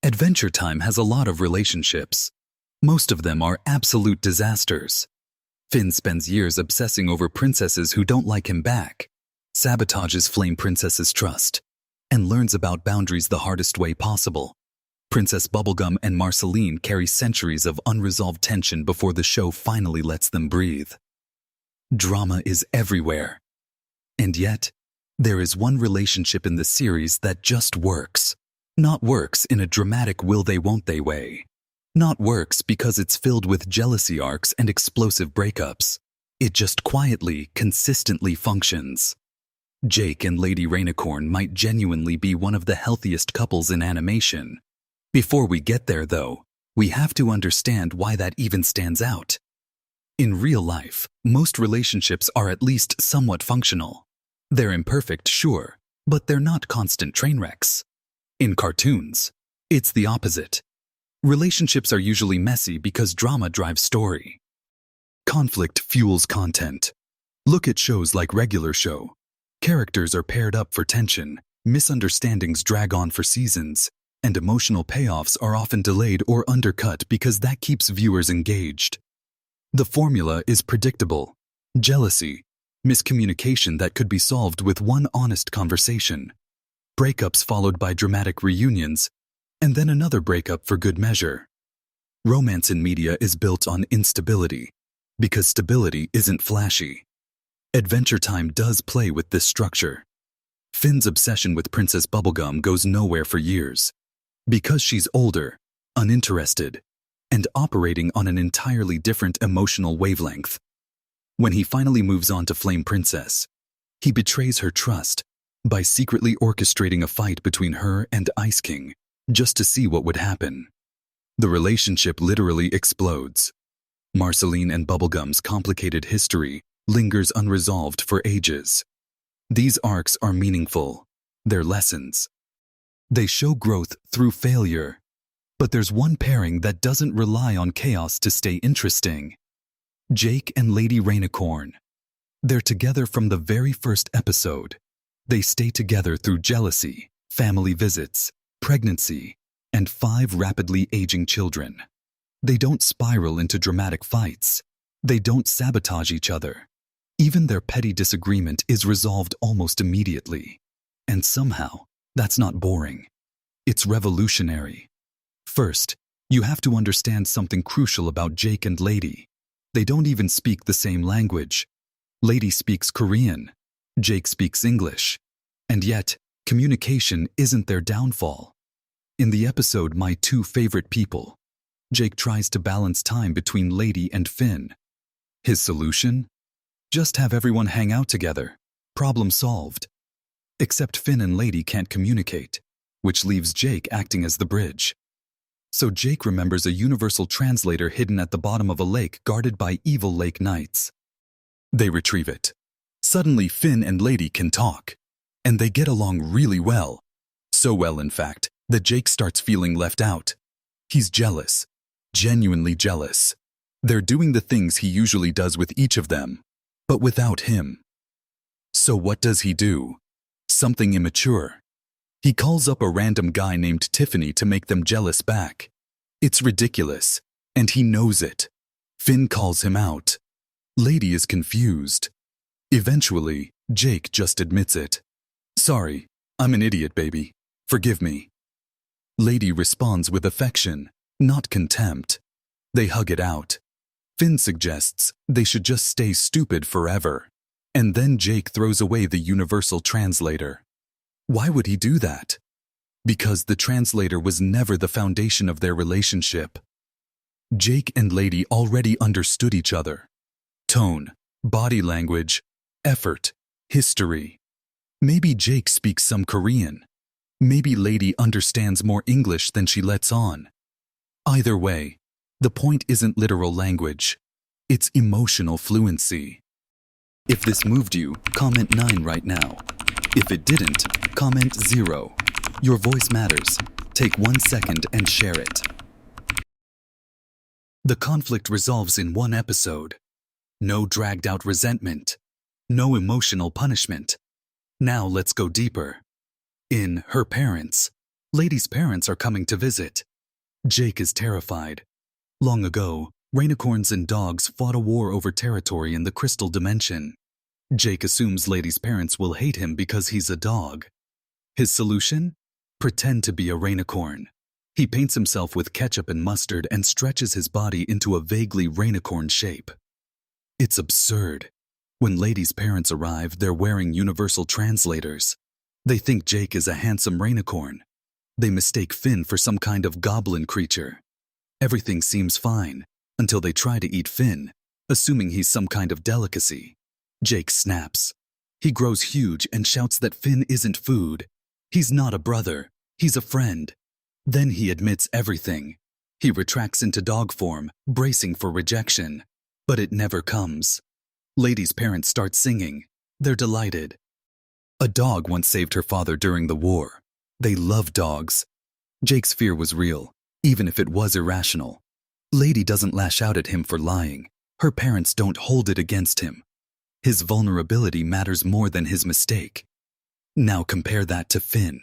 Adventure Time has a lot of relationships. Most of them are absolute disasters. Finn spends years obsessing over princesses who don't like him back, sabotages Flame Princess's trust, and learns about boundaries the hardest way possible. Princess Bubblegum and Marceline carry centuries of unresolved tension before the show finally lets them breathe. Drama is everywhere. And yet, there is one relationship in the series that just works. Not works in a dramatic will-they-won't-they way. Not works because it's filled with jealousy arcs and explosive breakups. It just quietly, consistently functions. Jake and Lady Rainicorn might genuinely be one of the healthiest couples in animation. Before we get there, though, we have to understand why that even stands out. In real life, most relationships are at least somewhat functional. They're imperfect, sure, but they're not constant train wrecks. In cartoons, it's the opposite. Relationships are usually messy because drama drives story. Conflict fuels content. Look at shows like Regular Show. Characters are paired up for tension, misunderstandings drag on for seasons, and emotional payoffs are often delayed or undercut because that keeps viewers engaged. The formula is predictable. Jealousy, miscommunication that could be solved with one honest conversation. Breakups followed by dramatic reunions, and then another breakup for good measure. Romance in media is built on instability, because stability isn't flashy. Adventure Time does play with this structure. Finn's obsession with Princess Bubblegum goes nowhere for years, because she's older, uninterested, and operating on an entirely different emotional wavelength. When he finally moves on to Flame Princess, he betrays her trust by secretly orchestrating a fight between her and Ice King, just to see what would happen. The relationship literally explodes. Marceline and Bubblegum's complicated history lingers unresolved for ages. These arcs are meaningful. They're lessons. They show growth through failure. But there's one pairing that doesn't rely on chaos to stay interesting. Jake and Lady Rainicorn. They're together from the very first episode. They stay together through jealousy, family visits, pregnancy, and 5 rapidly aging children. They don't spiral into dramatic fights. They don't sabotage each other. Even their petty disagreement is resolved almost immediately. And somehow, that's not boring. It's revolutionary. First, you have to understand something crucial about Jake and Lady. They don't even speak the same language. Lady speaks Korean. Jake speaks English. And yet, communication isn't their downfall. In the episode My Two Favorite People, Jake tries to balance time between Lady and Finn. His solution? Just have everyone hang out together. Problem solved. Except Finn and Lady can't communicate, which leaves Jake acting as the bridge. So Jake remembers a universal translator hidden at the bottom of a lake guarded by evil lake knights. They retrieve it. Suddenly Finn and Lady can talk. And they get along really well. So well, in fact, that Jake starts feeling left out. He's jealous. Genuinely jealous. They're doing the things he usually does with each of them, but without him. So what does he do? Something immature. He calls up a random guy named Tiffany to make them jealous back. It's ridiculous, and he knows it. Finn calls him out. Lady is confused. Eventually, Jake just admits it. Sorry, I'm an idiot, baby. Forgive me. Lady responds with affection, not contempt. They hug it out. Finn suggests they should just stay stupid forever. And then Jake throws away the universal translator. Why would he do that? Because the translator was never the foundation of their relationship. Jake and Lady already understood each other. Tone, body language, effort, history. Maybe Jake speaks some Korean. Maybe Lady understands more English than she lets on. Either way, the point isn't literal language. It's emotional fluency. If this moved you, comment 9 right now. If it didn't, comment 0. Your voice matters. Take 1 second and share it. The conflict resolves in one episode. No dragged out resentment. No emotional punishment. Now let's go deeper. In Her Parents, Lady's parents are coming to visit. Jake is terrified. Long ago, rainicorns and dogs fought a war over territory in the crystal dimension. Jake assumes Lady's parents will hate him because he's a dog. His solution? Pretend to be a rainicorn. He paints himself with ketchup and mustard and stretches his body into a vaguely rainicorn shape. It's absurd. When Lady's parents arrive, they're wearing universal translators. They think Jake is a handsome rainicorn. They mistake Finn for some kind of goblin creature. Everything seems fine until they try to eat Finn, assuming he's some kind of delicacy. Jake snaps. He grows huge and shouts that Finn isn't food. He's not a brother. He's a friend. Then he admits everything. He retracts into dog form, bracing for rejection. But it never comes. Lady's parents start singing. They're delighted. A dog once saved her father during the war. They love dogs. Jake's fear was real, even if it was irrational. Lady doesn't lash out at him for lying. Her parents don't hold it against him. His vulnerability matters more than his mistake. Now compare that to Finn.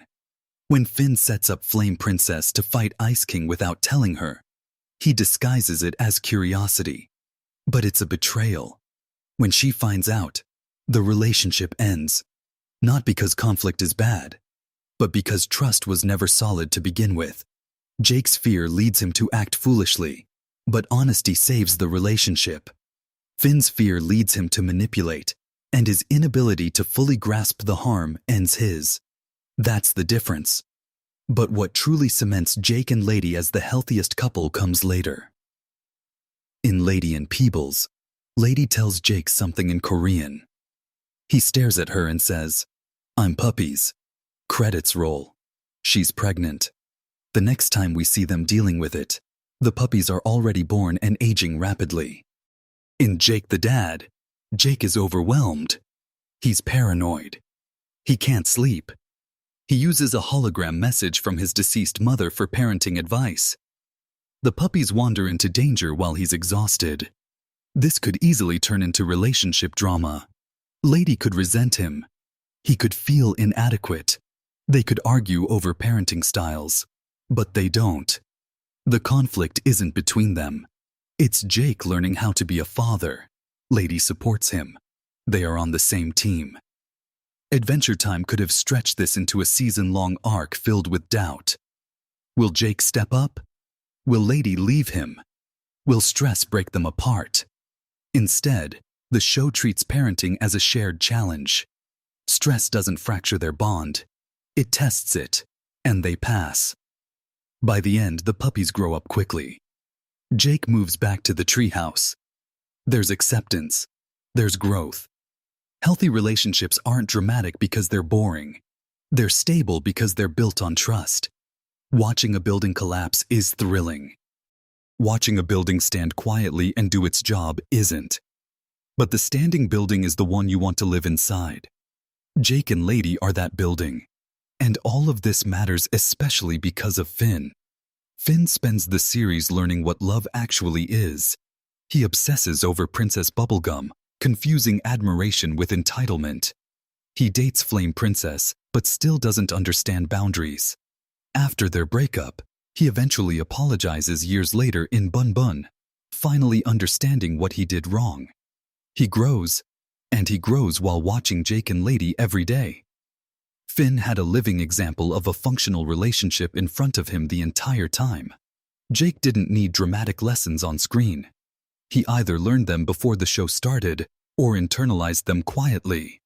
When Finn sets up Flame Princess to fight Ice King without telling her, he disguises it as curiosity. But it's a betrayal. When she finds out, the relationship ends. Not because conflict is bad, but because trust was never solid to begin with. Jake's fear leads him to act foolishly, but honesty saves the relationship. Finn's fear leads him to manipulate, and his inability to fully grasp the harm ends his. That's the difference. But what truly cements Jake and Lady as the healthiest couple comes later. In Lady and Peebles, Lady tells Jake something in Korean. He stares at her and says, "I'm puppies." Credits roll. She's pregnant. The next time we see them dealing with it, the puppies are already born and aging rapidly. In Jake the Dad, Jake is overwhelmed. He's paranoid. He can't sleep. He uses a hologram message from his deceased mother for parenting advice. The puppies wander into danger while he's exhausted. This could easily turn into relationship drama. Lady could resent him. He could feel inadequate. They could argue over parenting styles. But they don't. The conflict isn't between them. It's Jake learning how to be a father. Lady supports him. They are on the same team. Adventure Time could have stretched this into a season-long arc filled with doubt. Will Jake step up? Will Lady leave him? Will stress break them apart? Instead, the show treats parenting as a shared challenge. Stress doesn't fracture their bond. It tests it, and they pass. By the end, the puppies grow up quickly. Jake moves back to the treehouse. There's acceptance. There's growth. Healthy relationships aren't dramatic because they're boring. They're stable because they're built on trust. Watching a building collapse is thrilling. Watching a building stand quietly and do its job isn't. But the standing building is the one you want to live inside. Jake and Lady are that building. And all of this matters especially because of Finn. Finn spends the series learning what love actually is. He obsesses over Princess Bubblegum, confusing admiration with entitlement. He dates Flame Princess, but still doesn't understand boundaries. After their breakup, he eventually apologizes years later in Bun Bun, finally understanding what he did wrong. He grows, and he grows while watching Jake and Lady every day. Finn had a living example of a functional relationship in front of him the entire time. Jake didn't need dramatic lessons on screen. He either learned them before the show started or internalized them quietly.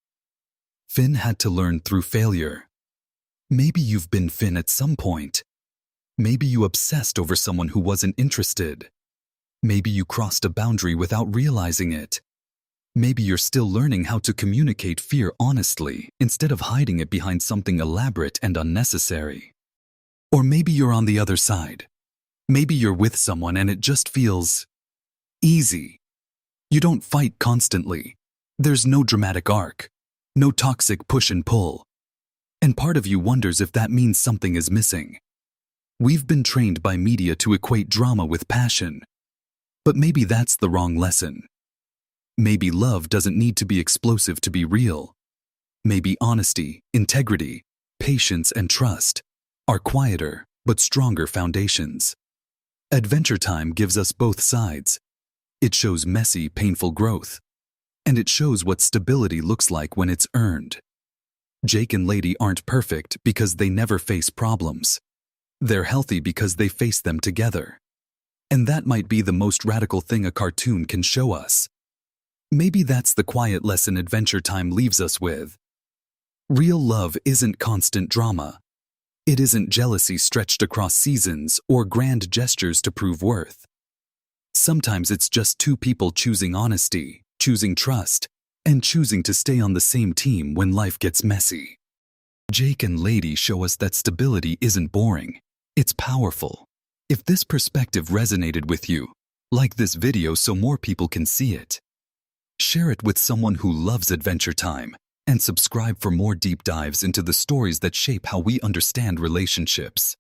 Finn had to learn through failure. Maybe you've been Finn at some point. Maybe you obsessed over someone who wasn't interested. Maybe you crossed a boundary without realizing it. Maybe you're still learning how to communicate fear honestly instead of hiding it behind something elaborate and unnecessary. Or maybe you're on the other side. Maybe you're with someone and it just feels easy. You don't fight constantly. There's no dramatic arc, no toxic push and pull. And part of you wonders if that means something is missing. We've been trained by media to equate drama with passion. But maybe that's the wrong lesson. Maybe love doesn't need to be explosive to be real. Maybe honesty, integrity, patience, and trust are quieter but stronger foundations. Adventure Time gives us both sides. It shows messy, painful growth, and it shows what stability looks like when it's earned. Jake and Lady aren't perfect because they never face problems. They're healthy because they face them together. And that might be the most radical thing a cartoon can show us. Maybe that's the quiet lesson Adventure Time leaves us with. Real love isn't constant drama. It isn't jealousy stretched across seasons or grand gestures to prove worth. Sometimes it's just two people choosing honesty, choosing trust, and choosing to stay on the same team when life gets messy. Jake and Lady show us that stability isn't boring. It's powerful. If this perspective resonated with you, like this video so more people can see it. Share it with someone who loves Adventure Time, and subscribe for more deep dives into the stories that shape how we understand relationships.